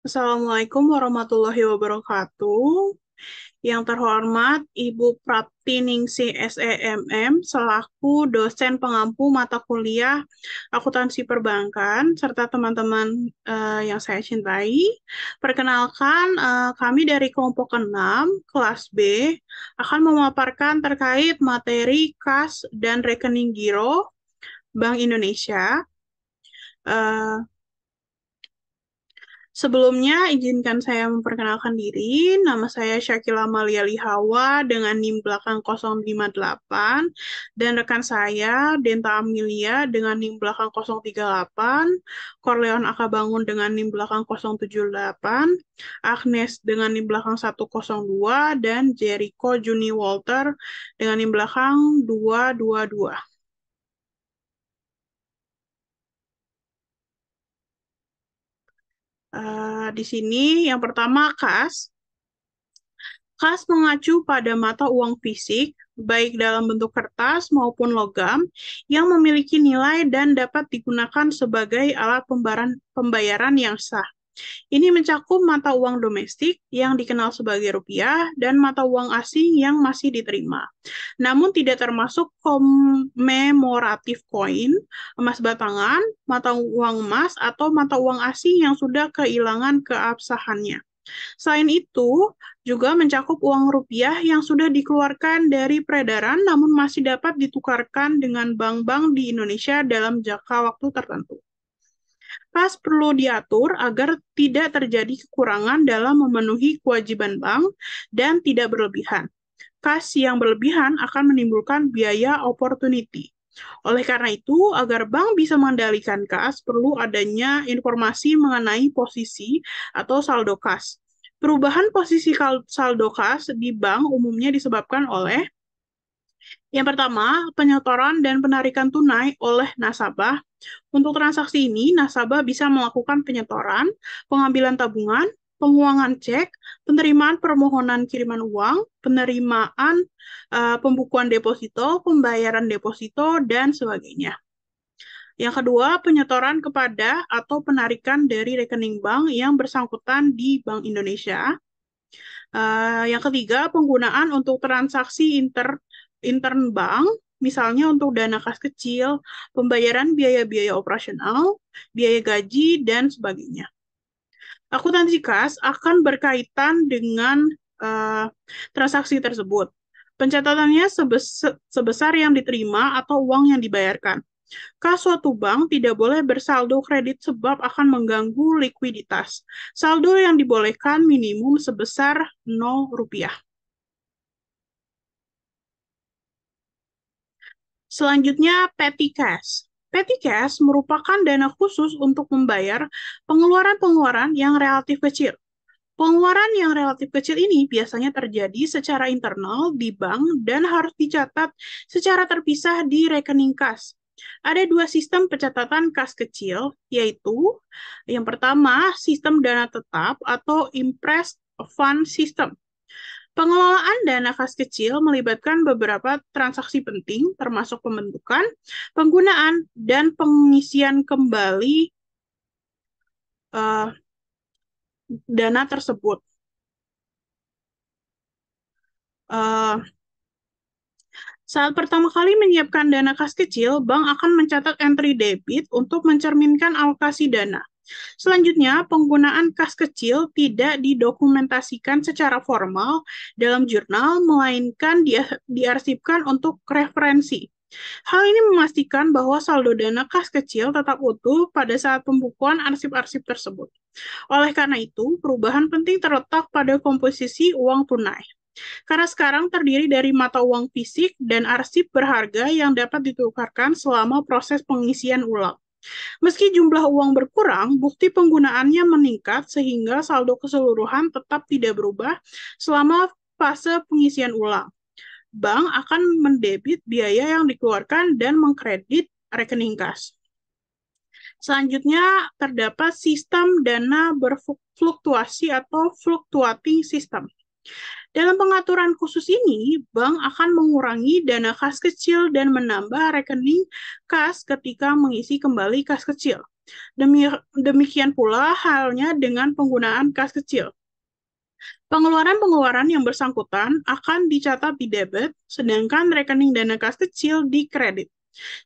Assalamualaikum warahmatullahi wabarakatuh. Yang terhormat Ibu Praptiningsih SEMM selaku dosen pengampu mata kuliah akuntansi perbankan serta teman-teman yang saya cintai. Perkenalkan, kami dari kelompok 6 kelas B akan memaparkan terkait materi kas dan rekening giro Bank Indonesia. Eh, Sebelumnya, izinkan saya memperkenalkan diri. Nama saya Syakila Malia Lihawa dengan NIM belakang 058 dan rekan saya Denta Amelia dengan NIM belakang 038, Corleon Akabangun dengan NIM belakang 078, Agnes dengan NIM belakang 102, dan Jericho Juni Walter dengan NIM belakang 222. Di sini yang pertama kas. Kas mengacu pada mata uang fisik, baik dalam bentuk kertas maupun logam, yang memiliki nilai dan dapat digunakan sebagai alat pembayaran yang sah. Ini mencakup mata uang domestik yang dikenal sebagai rupiah dan mata uang asing yang masih diterima. Namun tidak termasuk commemorative coin, emas batangan, mata uang emas, atau mata uang asing yang sudah kehilangan keabsahannya. Selain itu, juga mencakup uang rupiah yang sudah dikeluarkan dari peredaran namun masih dapat ditukarkan dengan bank-bank di Indonesia dalam jangka waktu tertentu. Kas perlu diatur agar tidak terjadi kekurangan dalam memenuhi kewajiban bank dan tidak berlebihan. Kas yang berlebihan akan menimbulkan biaya opportunity. Oleh karena itu, agar bank bisa mengendalikan kas, perlu adanya informasi mengenai posisi atau saldo kas. Perubahan posisi saldo kas di bank umumnya disebabkan oleh yang pertama, penyetoran dan penarikan tunai oleh nasabah. Untuk transaksi ini, nasabah bisa melakukan penyetoran, pengambilan tabungan, penguangan cek, penerimaan permohonan kiriman uang, penerimaan pembukuan deposito, pembayaran deposito, dan sebagainya. Yang kedua, penyetoran kepada atau penarikan dari rekening bank yang bersangkutan di Bank Indonesia. Yang ketiga, penggunaan untuk transaksi intern bank, misalnya untuk dana kas kecil, pembayaran biaya-biaya operasional, biaya gaji, dan sebagainya. Akuntansi kas akan berkaitan dengan uh, transaksi tersebut. Pencatatannya sebesar yang diterima atau uang yang dibayarkan. Kas suatu bank tidak boleh bersaldo kredit sebab akan mengganggu likuiditas. Saldo yang dibolehkan minimum sebesar 0 rupiah. Selanjutnya, petty cash. Petty cash merupakan dana khusus untuk membayar pengeluaran-pengeluaran yang relatif kecil. Pengeluaran yang relatif kecil ini biasanya terjadi secara internal di bank dan harus dicatat secara terpisah di rekening kas. Ada dua sistem pencatatan kas kecil, yaitu yang pertama, sistem dana tetap atau impressed fund system. Pengelolaan dana kas kecil melibatkan beberapa transaksi penting, termasuk pembentukan, penggunaan, dan pengisian kembali uh, dana tersebut. Uh, Saat pertama kali menyiapkan dana kas kecil, bank akan mencatat entry debit untuk mencerminkan alokasi dana. Selanjutnya, penggunaan kas kecil tidak didokumentasikan secara formal dalam jurnal, melainkan diarsipkan untuk referensi. Hal ini memastikan bahwa saldo dana kas kecil tetap utuh pada saat pembukuan arsip-arsip tersebut. Oleh karena itu, perubahan penting terletak pada komposisi uang tunai. Karena sekarang terdiri dari mata uang fisik dan arsip berharga yang dapat ditukarkan selama proses pengisian ulang. Meski jumlah uang berkurang, bukti penggunaannya meningkat sehingga saldo keseluruhan tetap tidak berubah selama fase pengisian ulang. Bank akan mendebit biaya yang dikeluarkan dan mengkredit rekening kas. Selanjutnya, terdapat sistem dana berfluktuasi atau fluctuating system. Dalam pengaturan khusus ini, bank akan mengurangi dana kas kecil dan menambah rekening kas ketika mengisi kembali kas kecil. Demikian pula halnya dengan penggunaan kas kecil. Pengeluaran-pengeluaran yang bersangkutan akan dicatat di debit, sedangkan rekening dana kas kecil di kredit.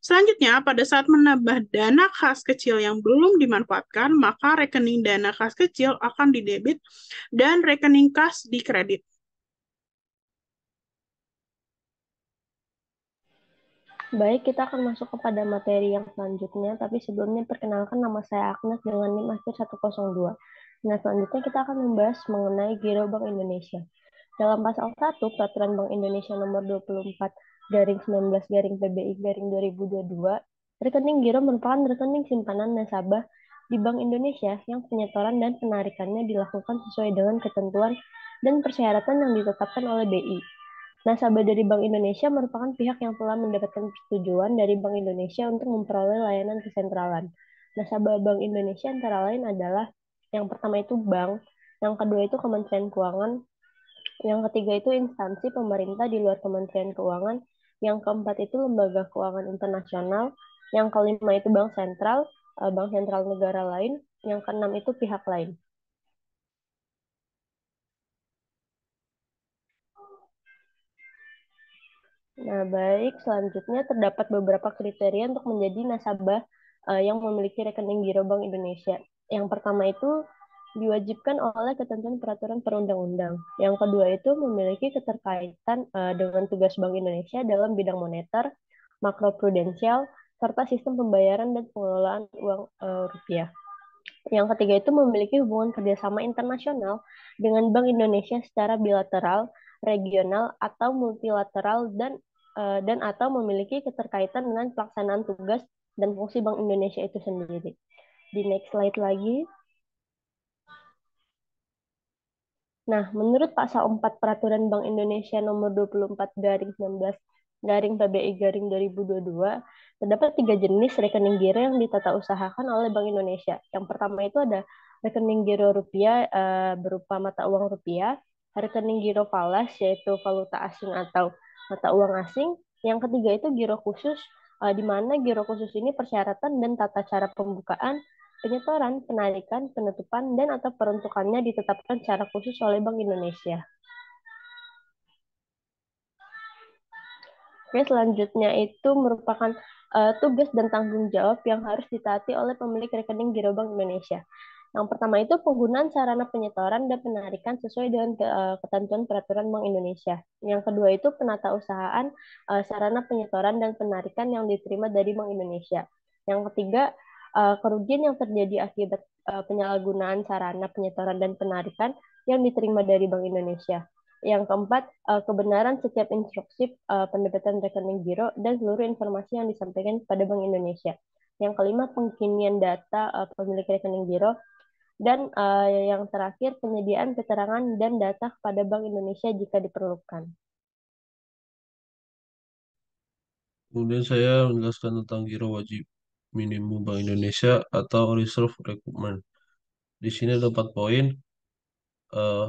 Selanjutnya, pada saat menambah dana kas kecil yang belum dimanfaatkan, maka rekening dana kas kecil akan didebit dan rekening kas dikredit. Baik, kita akan masuk kepada materi yang selanjutnya, tapi sebelumnya perkenalkan nama saya Agnes dengan NIM akhir 102. Nah, selanjutnya kita akan membahas mengenai Giro Bank Indonesia. Dalam pasal 1 Peraturan Bank Indonesia nomor 24 garing 19 garing PBI garing 2022, rekening giro merupakan rekening simpanan nasabah di Bank Indonesia yang penyetoran dan penarikannya dilakukan sesuai dengan ketentuan dan persyaratan yang ditetapkan oleh BI. Nasabah dari Bank Indonesia merupakan pihak yang telah mendapatkan persetujuan dari Bank Indonesia untuk memperoleh layanan kesentralan. Nasabah Bank Indonesia antara lain adalah yang pertama itu bank, yang kedua itu Kementerian Keuangan, yang ketiga itu instansi pemerintah di luar Kementerian Keuangan, yang keempat itu lembaga keuangan internasional, yang kelima itu bank sentral negara lain, yang keenam itu pihak lain. Nah, baik, selanjutnya terdapat beberapa kriteria untuk menjadi nasabah yang memiliki rekening giro Bank Indonesia. Yang pertama itu diwajibkan oleh ketentuan peraturan perundang-undang. Yang kedua itu memiliki keterkaitan dengan tugas Bank Indonesia dalam bidang moneter, makroprudensial, serta sistem pembayaran dan pengelolaan uang rupiah. Yang ketiga itu memiliki hubungan kerjasama internasional dengan Bank Indonesia secara bilateral, regional, atau multilateral dan atau memiliki keterkaitan dengan pelaksanaan tugas dan fungsi Bank Indonesia itu sendiri. Di next slide lagi. Nah, menurut Pasal 4 Peraturan Bank Indonesia nomor 24 garing 19 garing PBI garing 2022, terdapat 3 jenis rekening giro yang ditata usahakan oleh Bank Indonesia. Yang pertama itu ada rekening giro rupiah berupa mata uang rupiah, rekening giro falas yaitu valuta asing atau mata uang asing. Yang ketiga itu giro khusus, di mana giro khusus ini persyaratan dan tata cara pembukaan, penyetoran, penarikan, penutupan, dan atau peruntukannya ditetapkan secara khusus oleh Bank Indonesia. Oke, selanjutnya itu merupakan tugas dan tanggung jawab yang harus ditaati oleh pemilik rekening giro Bank Indonesia. Yang pertama itu penggunaan sarana penyetoran dan penarikan sesuai dengan ketentuan peraturan Bank Indonesia. Yang kedua itu penata usahaan sarana penyetoran dan penarikan yang diterima dari Bank Indonesia. Yang ketiga, kerugian yang terjadi akibat penyalahgunaan sarana penyetoran dan penarikan yang diterima dari Bank Indonesia. Yang keempat, kebenaran setiap instruksi pendapatan rekening giro dan seluruh informasi yang disampaikan kepada Bank Indonesia. Yang kelima, pengkinian data pemilik rekening giro. Dan yang terakhir, penyediaan keterangan dan data kepada Bank Indonesia jika diperlukan. Kemudian saya menjelaskan tentang giro wajib minimum Bank Indonesia atau reserve requirement. Di sini ada 4 poin. Eh,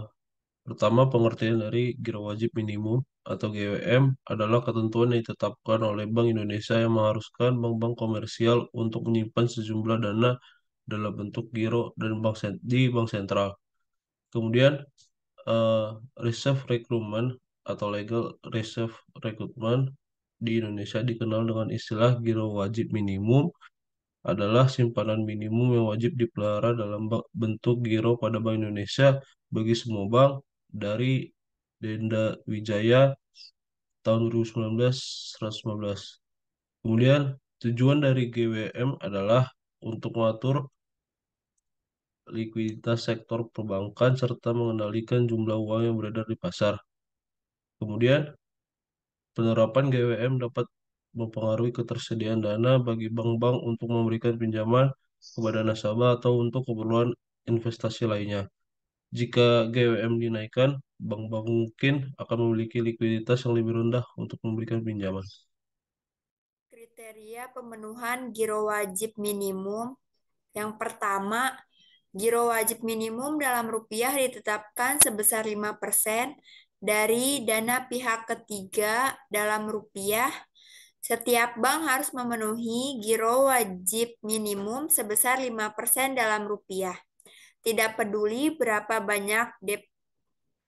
Pertama, pengertian dari giro wajib minimum atau GWM adalah ketentuan yang ditetapkan oleh Bank Indonesia yang mengharuskan bank-bank komersial untuk menyimpan sejumlah dana dalam bentuk giro dan di bank sentral. Kemudian, eh, reserve recruitment atau legal reserve recruitment di Indonesia dikenal dengan istilah giro wajib minimum adalah simpanan minimum yang wajib dipelihara dalam bentuk giro pada Bank Indonesia bagi semua bank dari Denda Wijaya tahun 2019 115. Kemudian tujuan dari GWM adalah untuk mengatur likuiditas sektor perbankan serta mengendalikan jumlah uang yang beredar di pasar. Kemudian penerapan GWM dapat mempengaruhi ketersediaan dana bagi bank-bank untuk memberikan pinjaman kepada nasabah atau untuk keperluan investasi lainnya. Jika GWM dinaikkan, bank-bank mungkin akan memiliki likuiditas yang lebih rendah untuk memberikan pinjaman. Kriteria pemenuhan giro wajib minimum. Yang pertama, giro wajib minimum dalam rupiah ditetapkan sebesar 5% dari dana pihak ketiga dalam rupiah Setiap bank harus memenuhi giro wajib minimum sebesar 5% dalam rupiah. Tidak peduli berapa banyak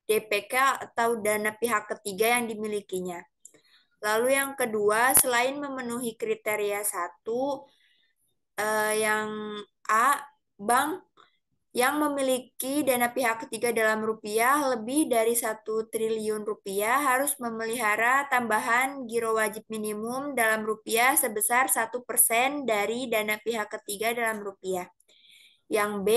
DPK atau dana pihak ketiga yang dimilikinya. Lalu yang kedua, selain memenuhi kriteria satu, yang A, bank yang memiliki dana pihak ketiga dalam rupiah lebih dari 1 triliun rupiah harus memelihara tambahan giro wajib minimum dalam rupiah sebesar 1% dari dana pihak ketiga dalam rupiah. Yang B,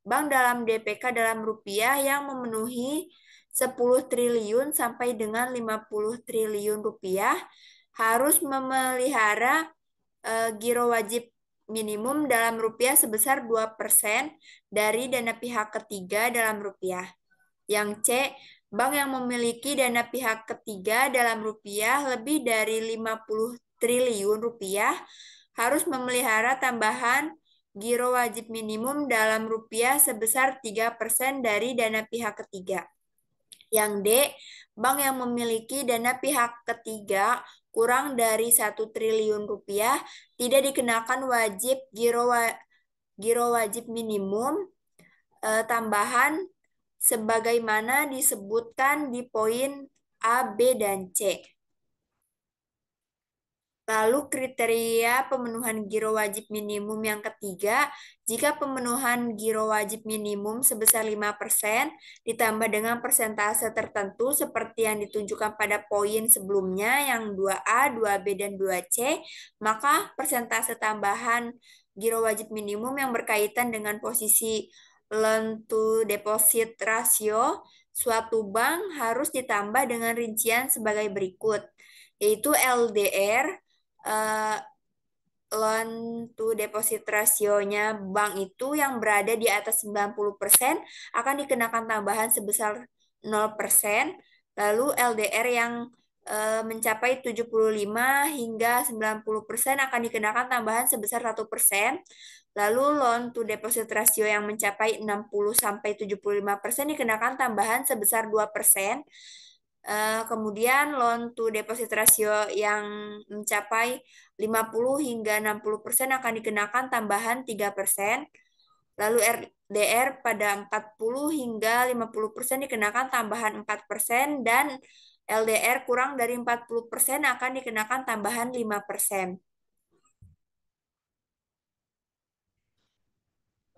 bank dalam DPK dalam rupiah yang memenuhi 10 triliun sampai dengan 50 triliun rupiah harus memelihara giro wajib minimum dalam rupiah sebesar 2% dari dana pihak ketiga dalam rupiah. Yang C, bank yang memiliki dana pihak ketiga dalam rupiah lebih dari 50 triliun rupiah harus memelihara tambahan giro wajib minimum dalam rupiah sebesar 3% dari dana pihak ketiga. Yang D, bank yang memiliki dana pihak ketiga kurang dari 1 triliun rupiah tidak dikenakan wajib giro wajib minimum tambahan sebagaimana disebutkan di poin A, B, dan C. Lalu kriteria pemenuhan giro wajib minimum yang ketiga, jika pemenuhan giro wajib minimum sebesar 5% ditambah dengan persentase tertentu seperti yang ditunjukkan pada poin sebelumnya yang 2A, 2B, dan 2C, maka persentase tambahan giro wajib minimum yang berkaitan dengan posisi loan to deposit ratio suatu bank harus ditambah dengan rincian sebagai berikut, yaitu LDR, loan to deposit rasionya bank itu yang berada di atas 90% akan dikenakan tambahan sebesar 0%. Lalu LDR yang mencapai 75 hingga 90% akan dikenakan tambahan sebesar 1%. Lalu loan to deposit ratio yang mencapai 60 sampai 75% dikenakan tambahan sebesar 2%. Kemudian loan to deposit ratio yang mencapai 50 hingga 60% akan dikenakan tambahan 3%. Lalu RDR pada 40 hingga 50% dikenakan tambahan 4%, dan LDR kurang dari 40% akan dikenakan tambahan 5%.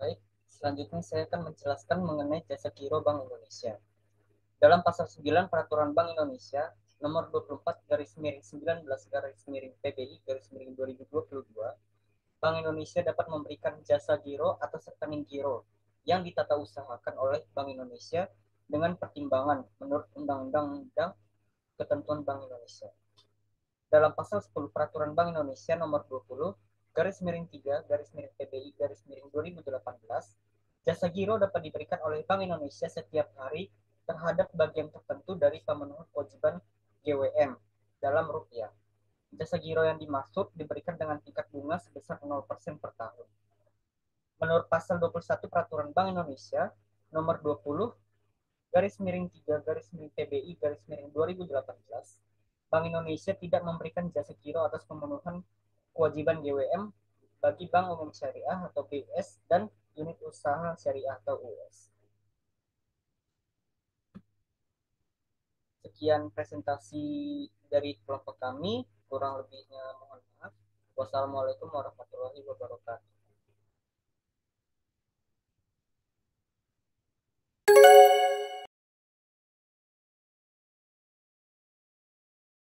Baik, selanjutnya saya akan menjelaskan mengenai jasa giro Bank Indonesia. Dalam pasal 9 Peraturan Bank Indonesia nomor 24/19 PBI 2022, Bank Indonesia dapat memberikan jasa giro atau rekening giro yang ditata usahakan oleh Bank Indonesia dengan pertimbangan menurut Undang-Undang Ketentuan Bank Indonesia. Dalam pasal 10 Peraturan Bank Indonesia nomor 20/3/PBI/2018, jasa giro dapat diberikan oleh Bank Indonesia setiap hari terhadap bagian tertentu dari pemenuhan kewajiban GWM dalam rupiah. Jasa giro yang dimaksud diberikan dengan tingkat bunga sebesar 0% per tahun. Menurut pasal 21 Peraturan Bank Indonesia nomor 20/3/PBI/2018, Bank Indonesia tidak memberikan jasa giro atas pemenuhan kewajiban GWM bagi Bank Umum Syariah atau BUS dan unit usaha syariah atau US. Sekian presentasi dari kelompok kami, kurang lebihnya mohon maaf. Wassalamualaikum warahmatullahi wabarakatuh.